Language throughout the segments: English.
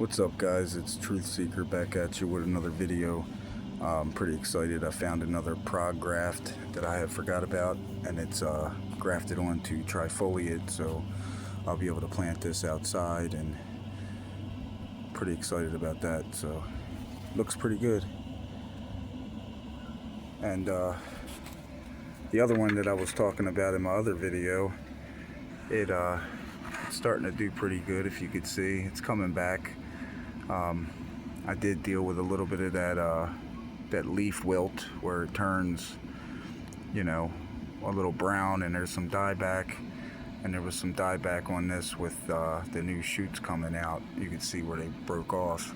What's up, guys? It's Truth Seeker back at you with another video. I'm pretty excited. I found another prague graft that I had forgot about, and it's grafted onto trifoliate, so I'll be able to plant this outside, and pretty excited about that. So looks pretty good. And the other one that I was talking about in my other video, it's starting to do pretty good. If you could see, it's coming back. I did deal with a little bit of that leaf wilt where it turns, you know, a little brown, and there's some dieback, and there was some dieback on this with the new shoots coming out. You can see where they broke off,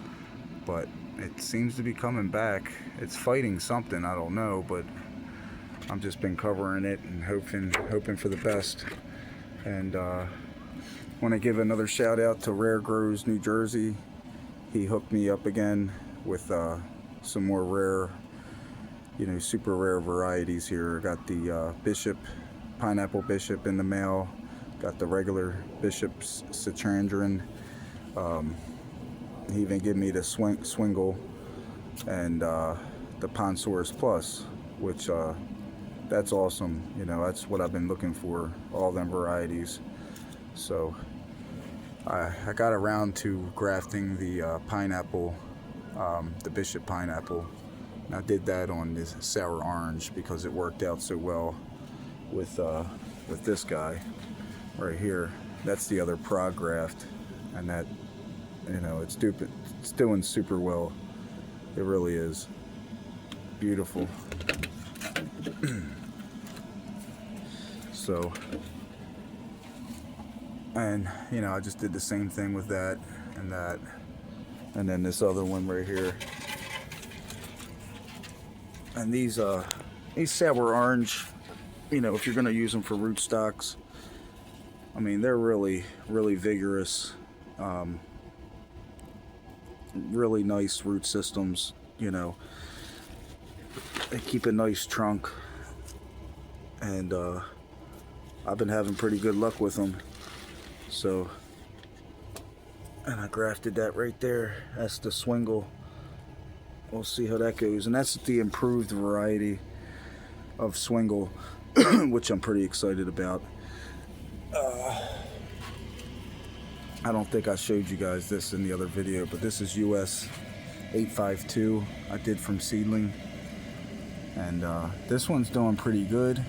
but it seems to be coming back. It's fighting something, I don't know, but I've just been covering it and hoping for the best. And want to give another shout out to Rare Grows, New Jersey. He hooked me up again with some more rare, super rare varieties here. Got the Bishop, Pineapple Bishop in the mail. Got the regular Bishop's Citrandrin. He even gave me the Swingle and the Ponsaurus Plus, which that's awesome. That's what I've been looking for, all them varieties. So I got around to grafting the pineapple, the Bishop pineapple. And I did that on this sour orange because it worked out so well with this guy right here. That's the other prague graft, and that, it's doing super well. It really is beautiful. So, and I just did the same thing with that, and then this other one right here. And these sour orange, if you're gonna use them for rootstocks, I mean, they're really vigorous, really nice root systems. They keep a nice trunk, and I've been having pretty good luck with them. So, and I grafted that right there. That's the Swingle. We'll see how that goes. And that's the improved variety of Swingle, which I'm pretty excited about. I don't think I showed you guys this in the other video, but this is US 852 I did from seedling. And this one's doing pretty good.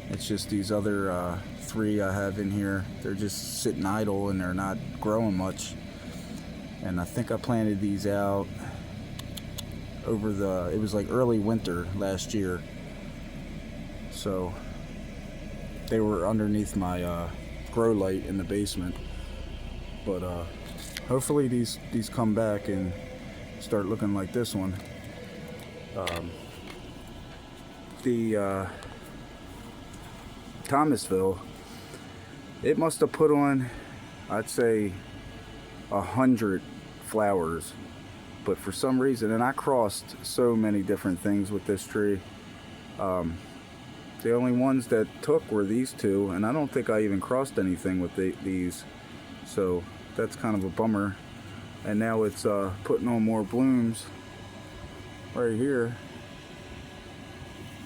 It's just these other three I have in here, they're just sitting idle and they're not growing much. And I think I planted these out over it was like early winter last year. So they were underneath my grow light in the basement. But hopefully these come back and start looking like this one. The Thomasville, it must have put on, I'd say, 100 flowers, but for some reason, and I crossed so many different things with this tree, the only ones that took were these two, and I don't think I even crossed anything with these, so that's kind of a bummer. And now it's putting on more blooms right here.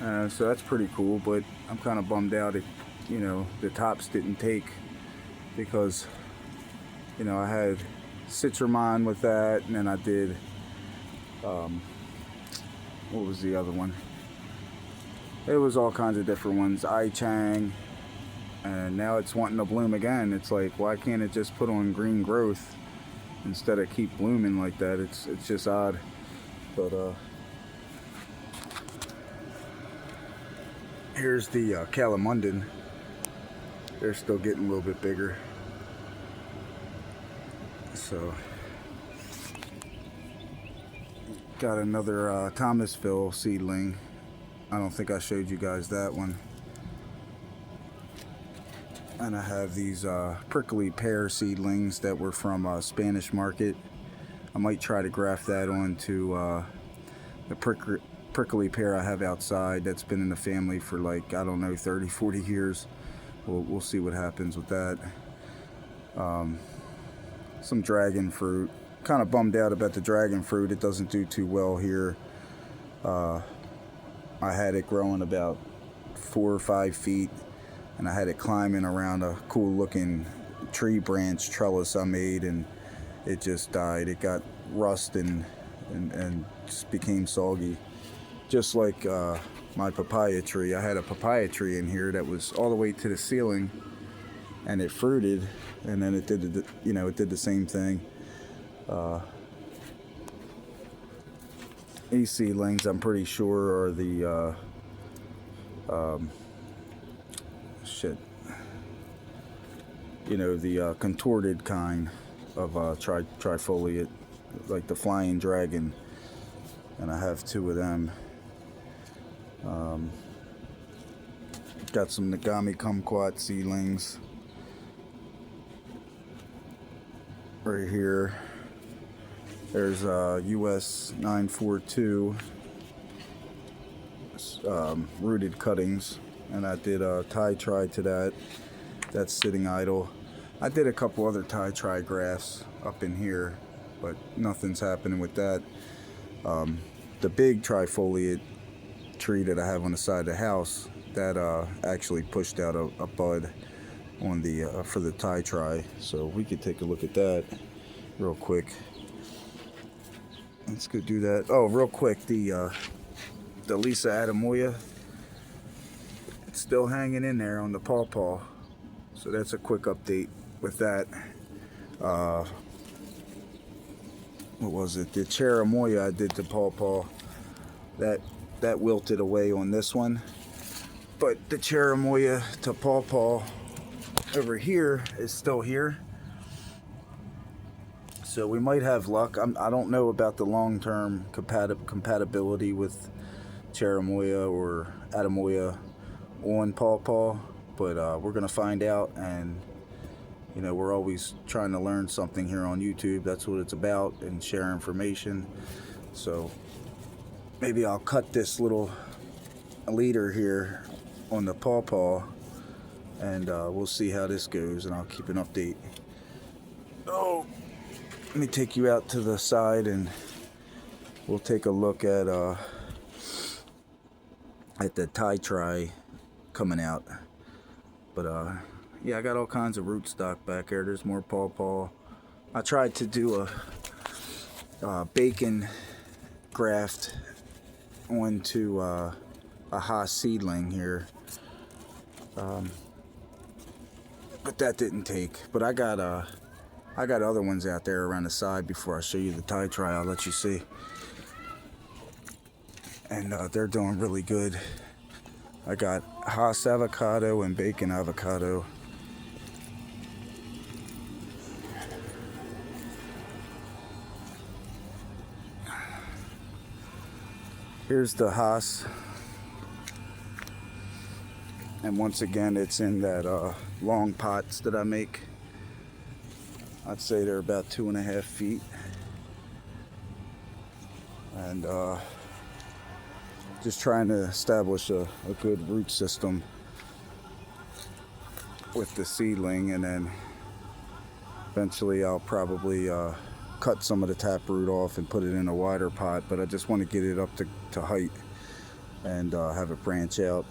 So that's pretty cool, but I'm kind of bummed out if, the tops didn't take, because, I had Citramon with that, and then I did, what was the other one? It was all kinds of different ones, I-Chang, and now it's wanting to bloom again. It's like, why can't it just put on green growth instead of keep blooming like that? It's just odd, but, here's the Calamundan. They're still getting a little bit bigger. So, got another Thomasville seedling. I don't think I showed you guys that one. And I have these prickly pear seedlings that were from Spanish Market. I might try to graft that onto the prickly pear I have outside that's been in the family for, like, I don't know, 30-40 years. We'll see what happens with that. Some dragon fruit, kind of bummed out about the dragon fruit. It doesn't do too well here. I had it growing about 4 or 5 feet, and I had it climbing around a cool looking tree branch trellis I made, and it just died. It got rust and just became soggy, just like my papaya tree. I had a papaya tree in here that was all the way to the ceiling, and it fruited, and then it did the same thing. These seedlings, I'm pretty sure, are the the contorted kind of trifoliate, like the flying dragon, and I have 2 of them. Got some Nagami kumquat seedlings right here. There's US 942 rooted cuttings, and I did a Thai tri to that. That's sitting idle. I did a couple other Thai tri grafts up in here, but nothing's happening with that. The big trifoliate tree that I have on the side of the house, that actually pushed out a bud on the for the Thai tri. So we could take a look at that real quick. Let's go do that. Oh, real quick, the Lisa Adamoya, it's still hanging in there on the pawpaw. So that's a quick update with that. What was it? The Cherimoya I did to pawpaw. That wilted away on this one. But the Cherimoya to pawpaw over here is still here. So we might have luck. I don't know about the long-term compatibility with Cherimoya or Adamoya on pawpaw, but we're gonna find out. And we're always trying to learn something here on YouTube. That's what it's about, and share information. So maybe I'll cut this little leader here on the pawpaw, and we'll see how this goes, and I'll keep an update. Oh, let me take you out to the side, and we'll take a look at the Thai tri coming out. But yeah, I got all kinds of rootstock back there. There's more pawpaw. I tried to do a bacon graft onto a Haas seedling here, but that didn't take. But I got other ones out there around the side. Before I show you the Thai tri, I'll let you see. And they're doing really good. I got Haas avocado and bacon avocado. Here's the Haas. And once again, it's in that long pots that I make. I'd say they're about 2.5 feet. And just trying to establish a good root system with the seedling, and then eventually I'll probably cut some of the taproot off and put it in a wider pot. But I just want to get it up to height and have it branch out.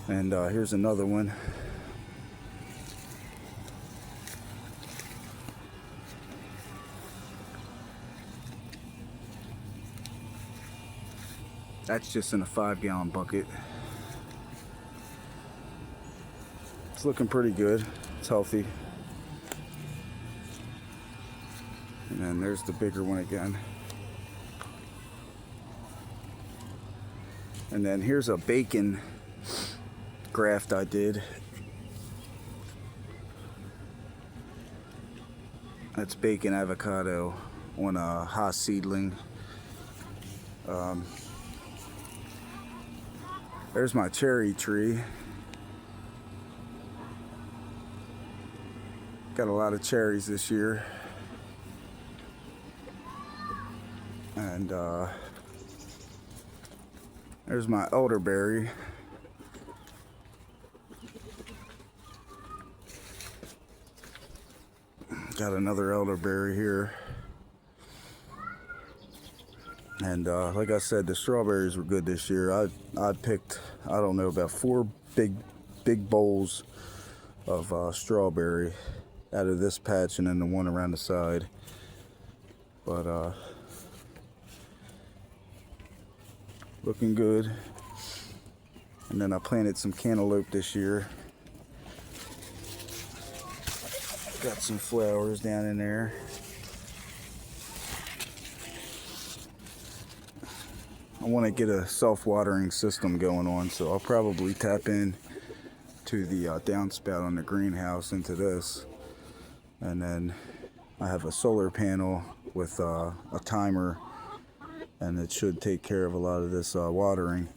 And here's another one. That's just in a 5-gallon bucket. It's looking pretty good. It's healthy. And then there's the bigger one again. And then here's a bacon graft I did. That's bacon avocado on a Haas seedling. There's my cherry tree. Got a lot of cherries this year. And there's my elderberry. Got another elderberry here. And like I said, the strawberries were good this year. I picked, I don't know, about 4 big bowls of strawberry out of this patch, and then the one around the side. But looking good. And then I planted some cantaloupe this year. Got some flowers down in there. I want to get a self-watering system going on, so I'll probably tap in to the downspout on the greenhouse into this. And then I have a solar panel with a timer, and it should take care of a lot of this watering.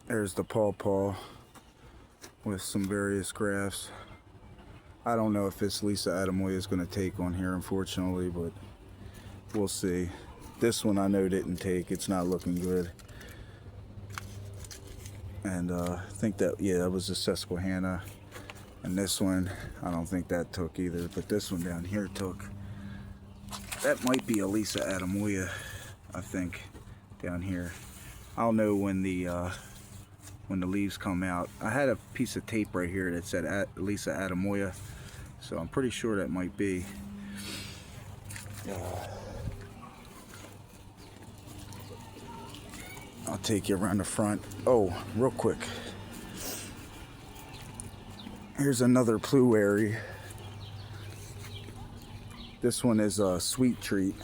There's the pawpaw with some various grafts. I don't know if this Lisa Adamoya is going to take on here, unfortunately, but we'll see. This one I know didn't take. It's not looking good. And I think that, yeah, that was a Susquehanna. And this one, I don't think that took either, but this one down here took. That might be a Lisa Adamoya, I think, down here. I'll know when the leaves come out. I had a piece of tape right here that said Lisa Adamoya, so I'm pretty sure that might be. I'll take you around the front. Oh, real quick. Here's another pluary. This one is a sweet treat,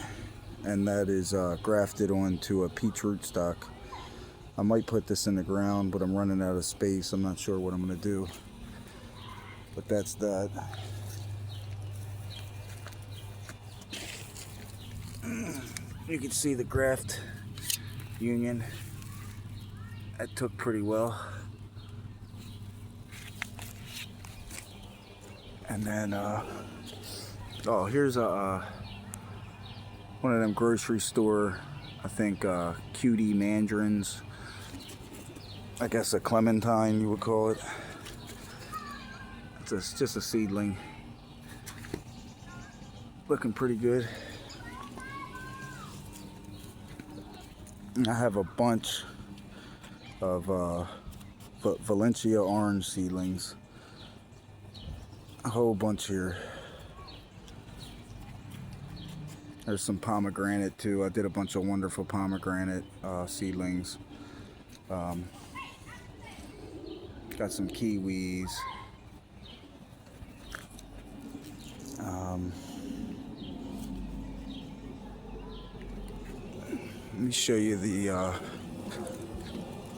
and that is grafted onto a peach rootstock. I might put this in the ground, but I'm running out of space. I'm not sure what I'm going to do. But that's that. You can see the graft union. That took pretty well. And then, oh, here's a one of them grocery store, I think, cutie mandarins. I guess a clementine, you would call it. It's just a seedling. Looking pretty good. And I have a bunch of Valencia orange seedlings. A whole bunch here. There's some pomegranate too. I did a bunch of wonderful pomegranate seedlings. Got some kiwis. Let me show you the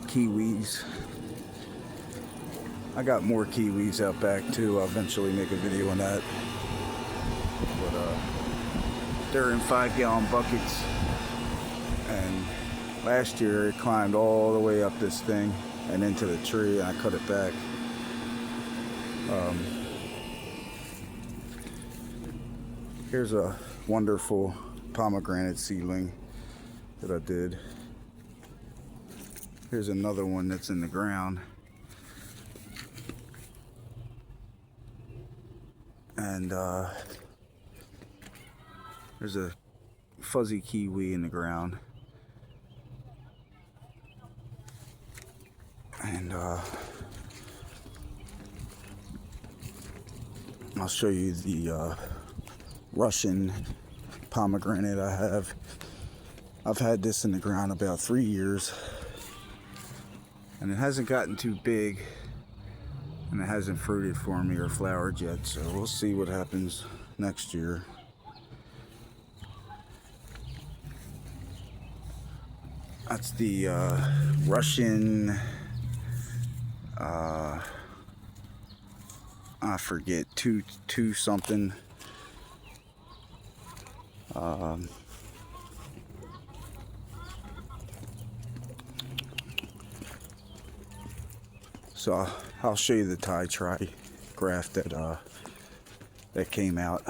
kiwis. I got more kiwis out back too. I'll eventually make a video on that. But they're in 5-gallon buckets. And last year it climbed all the way up this thing and into the tree, and I cut it back. Here's a wonderful pomegranate seedling that I did. Here's another one that's in the ground. And there's a fuzzy kiwi in the ground. And I'll show you the Russian pomegranate I have. I've had this in the ground about 3 years, and it hasn't gotten too big, and it hasn't fruited for me or flowered yet, so we'll see what happens next year. That's the Russian, I forget, two something. So I'll show you the try graft that came out.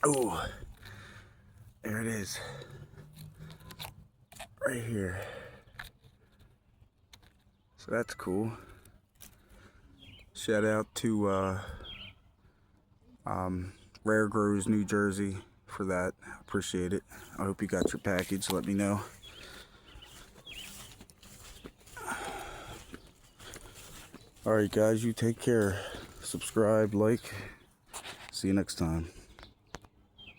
Oh, there it is. right here. So that's cool. Shout out to Rare Grows, New Jersey for that. Appreciate it. I hope you got your package. Let me know. Alright guys, you take care. Subscribe, like. See you next time.